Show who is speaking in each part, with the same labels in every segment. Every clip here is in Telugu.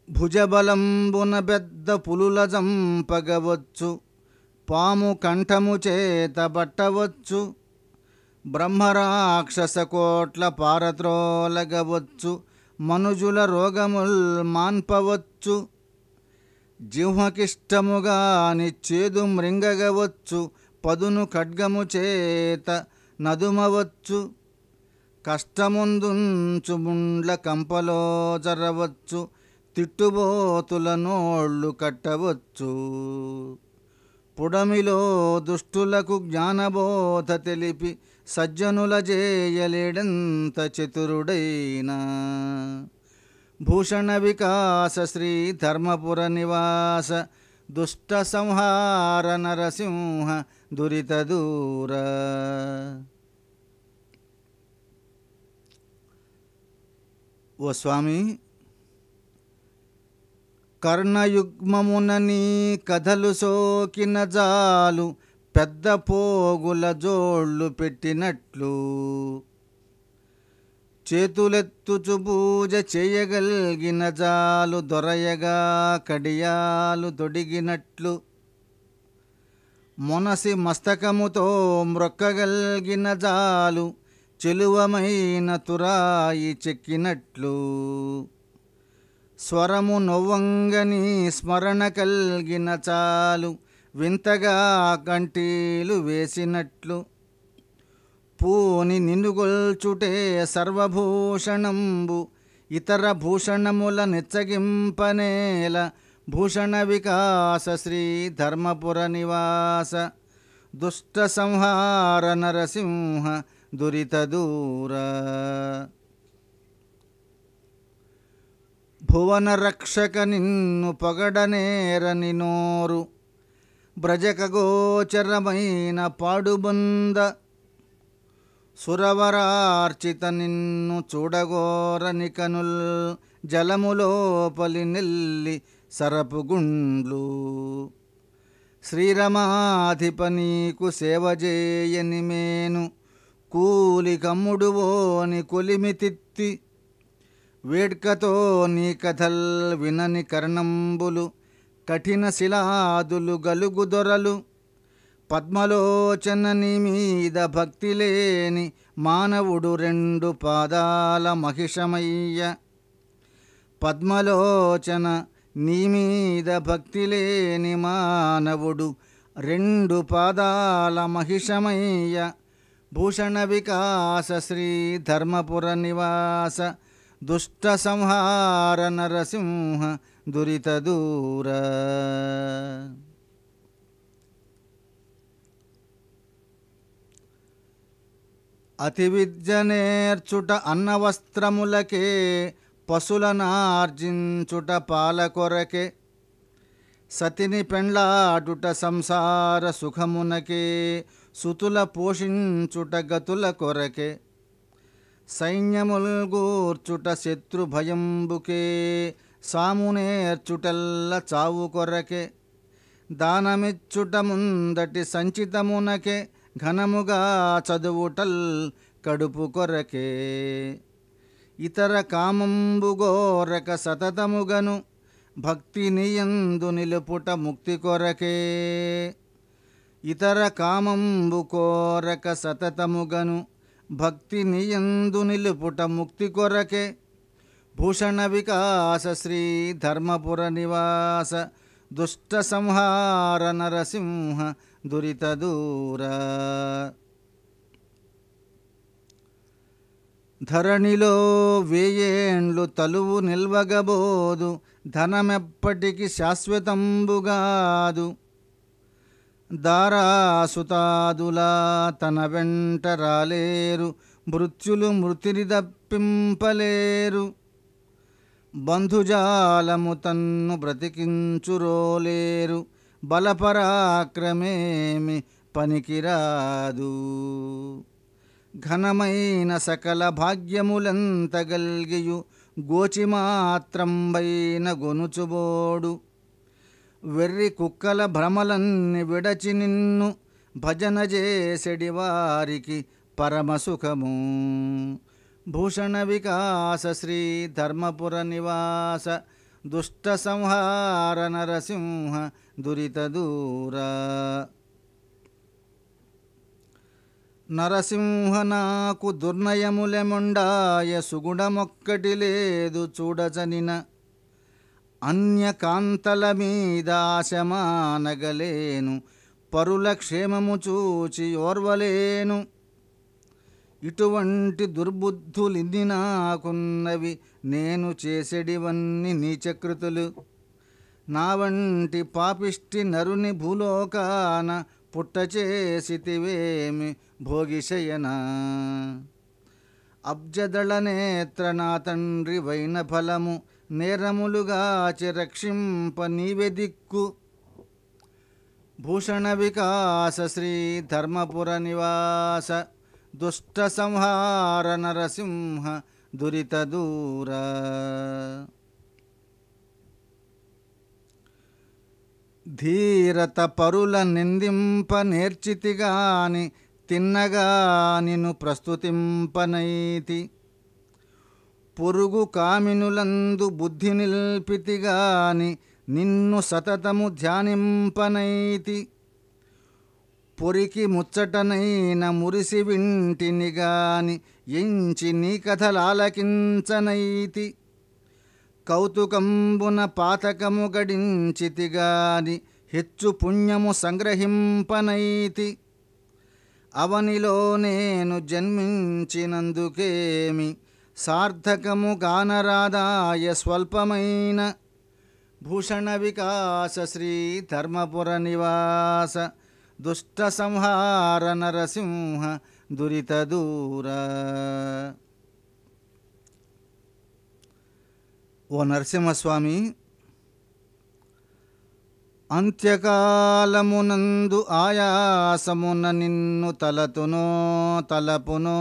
Speaker 1: భుజబలంబున పెద్ద పులుల జంపగవచ్చు, పాము కంఠము చేత బట్టవచ్చు, బ్రహ్మరాక్షస కోట్ల పారత్రోలగవచ్చు, మనుజుల రోగముల్ మాన్పవచ్చు, జిహ్వకిష్టముగా నిచ్చేదు మృంగగవచ్చు, పదును ఖడ్గము చేత నదుమవచ్చు, కష్టముందుంచు ముండ్ల కంపలో జరవచ్చు, తిట్టుబోతుల నోళ్ళు కట్టవచ్చు, పుడమిలో దుష్టులకు జ్ఞానబోధ తెలిపి సజ్జనుల జేయలేడంత చతురుడైనా. భూషణ వికాస శ్రీ ధర్మపుర నివాస, దుష్ట సంహార నరసింహ దురిత దూర. ఓ స్వామి, కర్ణయుగ్మమున నీ కథలు సోకిన జాలు, పెద్ద పోగుల జోళ్ళు పెట్టినట్లు, చేతులెత్తుచు పూజ చేయగలిగిన జాలు, దొరయగా కడియాలు తొడిగినట్లు, మొనసి మస్తకముతో మ్రొక్కగలిగిన జాలు, చెలువమైన తురాయి చెక్కినట్లు, స్వరము నొవ్వంగని స్మరణ కలిగిన చాలు, వింతగా కంటీలు వేసినట్లు, పూని నిన్నుగొల్చుటే సర్వభూషణంబు, ఇతర భూషణముల నెచ్చగింపనేల. భూషణ వికాస శ్రీ ధర్మపుర నివాస, దుష్ట సంహార నరసింహ దురిత దూర. భువన రక్షక నిన్ను పొగడనేరని నోరు, బ్రజక గోచరమైన పాడుబంద, సురవరార్చిత నిన్ను చూడగోరని కనుల్, జలములోపలి నెల్లి సరపుగుండ్లు, శ్రీరమాధిప నీకు సేవజేయని మేను, కూలి కమ్ముడువోని కొలిమితిత్తి, వేడ్కతో నీ కథల్ వినని కర్ణంబులు, కఠిన శిలాదులు గలుగు దొరలు, పద్మలోచన నీ మీద భక్తి లేని మానవుడు రెండు పాదాల మహిషమయ్య. పద్మలోచన నీ మీద భక్తి లేని మానవుడు రెండు పాదాల మహిషమయ్య. భూషణ వికాస శ్రీ ధర్మపుర నివాస, దుష్ట సంహార నరసింహ దురిత దూర. అతి విద్య నేర్చుట అన్నవస్త్రములకే, పశులనార్జించుట పాల కొరకే, సతిని పెండ్లాడుట సంసార సుఖమునకే, సుతుల పోషించుట గతుల కొరకే, సైన్యముల్ గూర్చుట శత్రు భయంబుకే, సామునేర్చుటల్ల చావు కొరకే, దానమిచ్చుట ముందటి సంచితమునకే, ఘనముగా చదువుటల్ కడుపు కొరకే, ఇతర కామంబు గోరక సతతముగను, భక్తి నియందు నిలుపుట ముక్తి కొరకే, ఇతర కామంబు కోరక సతతముగను, భక్తి నియందు నిలుపుట ముక్తి కొరకే. భూషణ వికాస శ్రీ ధర్మపుర నివాస, దుష్ట సంహార నరసింహ దురిత దూర. ధరణిలో వేయేండ్లు తలువు నిల్వగబోదు, ధనమెప్పటికి శాశ్వతంబుగాదు, దారాసుతాదులా తన వెంట రాలేరు, మృత్యులు మృతిని దప్పింపలేరు, బంధుజాలము తన్ను బ్రతికించురోలేరు, బలపరాక్రమేమి పనికిరాదు, ఘనమైన సకల భాగ్యములంతగల్గియు, గోచి మాత్రంబైన గొనుచుబోడు, వెర్రి కుక్కల భ్రమలన్ని విడచి నిన్ను, భజన చేసెడి వారికి పరమసుఖము. భూషణ వికాస శ్రీ ధర్మపుర నివాస, దుష్ట సంహార నరసింహ దురిత దూరా. నరసింహ నాకు దుర్నయములెముండాయ సుగుణమొక్కటి లేదు చూడచనిన. అన్యకాంతల మీద ఆశమానగలేను పరుల క్షేమము చూచి ఓర్వలేను. ఇటువంటి దుర్బుద్ధులిన్ని నాకున్నవి నేను చేసేడివన్నీ నీచకృతులు. నా వంటి పాపిష్టి నరుని భూలోకాన పుట్టచేసితివేమి భోగిశయనా. అబ్జదళ నేత్ర నా తండ్రి వైన ఫలము నేరములుగాచి రక్షింప నీవే దిక్కు. భూషణ వికాస శ్రీ ధర్మపుర నివాస దుష్ట సంహార నరసింహ దురిత దూరా. ధీరత పరుల నిందింప నేర్చితిగాని తిన్నగా నిన్ను ప్రస్తుతింపనైతి. పొరుగు కామినులందు బుద్ధి నిల్పితిగాని నిన్ను సతతము ధ్యానింపనైతి. పొరికి ముచ్చటనైన మురిసి వింటిని గాని ఎంచి నీ కథలాలకించనైతి. కౌతుకంబున పాతకము గడించితిగాని హెచ్చు పుణ్యము సంగ్రహింపనైతి. అవనిలో నేను జన్మించినందుకేమి సార్థకము గానరాదాయ స్వల్పమైన. భూషణ వికాస శ్రీ ధర్మపుర నివాస దుష్ట సంహార నరసింహ దురిత దూరా. ఓ నరసింహస్వామి, అంత్యకాలమునందు ఆయాసమున నిన్ను తలతునో తలపునో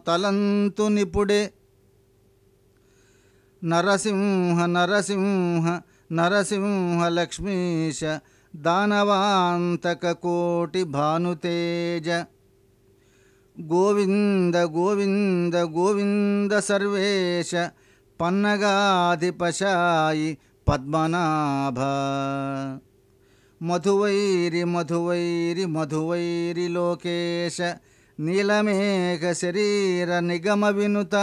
Speaker 1: తలంతు నిపుడే. నరసింహ నరసింహ నరసింహ లక్ష్మీశ దానవాంతక కోటి భానుతేజ. గోవింద గోవింద గోవింద సర్వేశ పన్నగాధిపశాయి పద్మనాభ. మధువైరి మధువైరి మధువైరి లోకేశ నీలమేఘ శరీర నిగమ వినుత.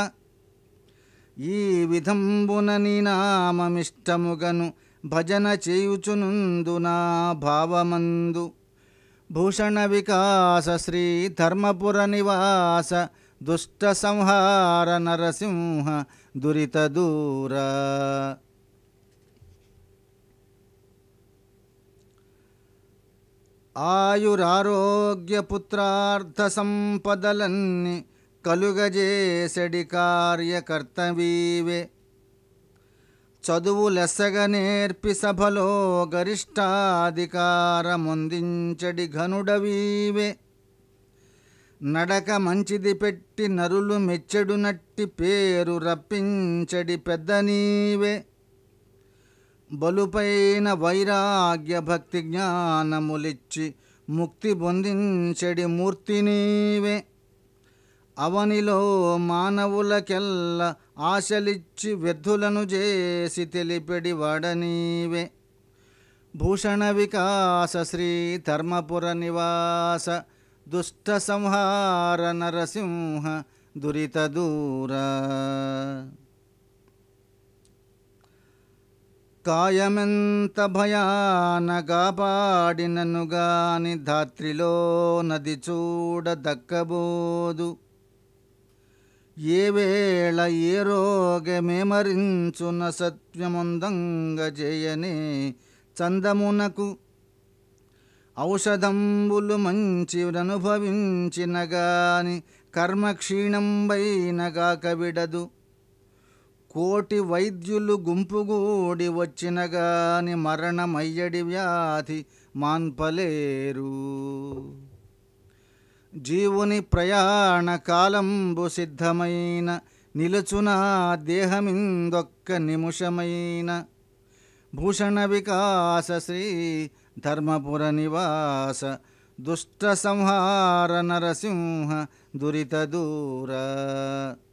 Speaker 1: ఈ విధంబున నీ నామమిష్టముగను భజన చేయుచునుందు నా భావమందు. భూషణ వికాస శ్రీ ధర్మపుర నివాస దుష్ట సంహార నరసింహ దురిత దూరా. ఆయురారోగ్య పుత్రార్థ సంపదలన్నీ కలుగజేసడి కార్యకర్తవీవే. చదువు లెస్సగ నేర్పి సభలో గరిష్టాధికారమొందించడి ఘనుడవీవే. నడక మంచిది పెట్టి నరులు మెచ్చెడు నట్టి పేరు రప్పించడి పెద్ద నీవే. బలుపైన వైరాగ్య భక్తి జ్ఞానములిచ్చి ముక్తి పొందించడి మూర్తి నీవే. అవనిలో మానవులకెల్ల ఆశలిచ్చి వ్యర్థులను చేసి తెలిపెడి వాడనీవే. భూషణ వికాస శ్రీ ధర్మపుర నివాస దుష్ట సంహార నరసింహ దురిత దూరా. కాయమెంత భయానగా పాడినను గాని ధాత్రిలో నది చూడ దక్కబోదు. ఏ వేళ ఏ రోగమేమరించున సత్యముందంగ జయనే చందమునకు. ఔషధంబులు మంచివనుభవించిన గాని కర్మక్షీణంబైనగాక విడదు. కోటి వైద్యులు గుంపుగూడి వచ్చిన గాని మరణమయ్యడి వ్యాధి మాన్పలేరు. జీవుని ప్రయాణ కాలంబు సిద్ధమైన నిలుచునా దేహమిందొక్క నిముషమైన. భూషణ వికాస శ్రీ ధర్మపుర నివాస దుష్ట సంహార నరసింహ దురిత దూరా.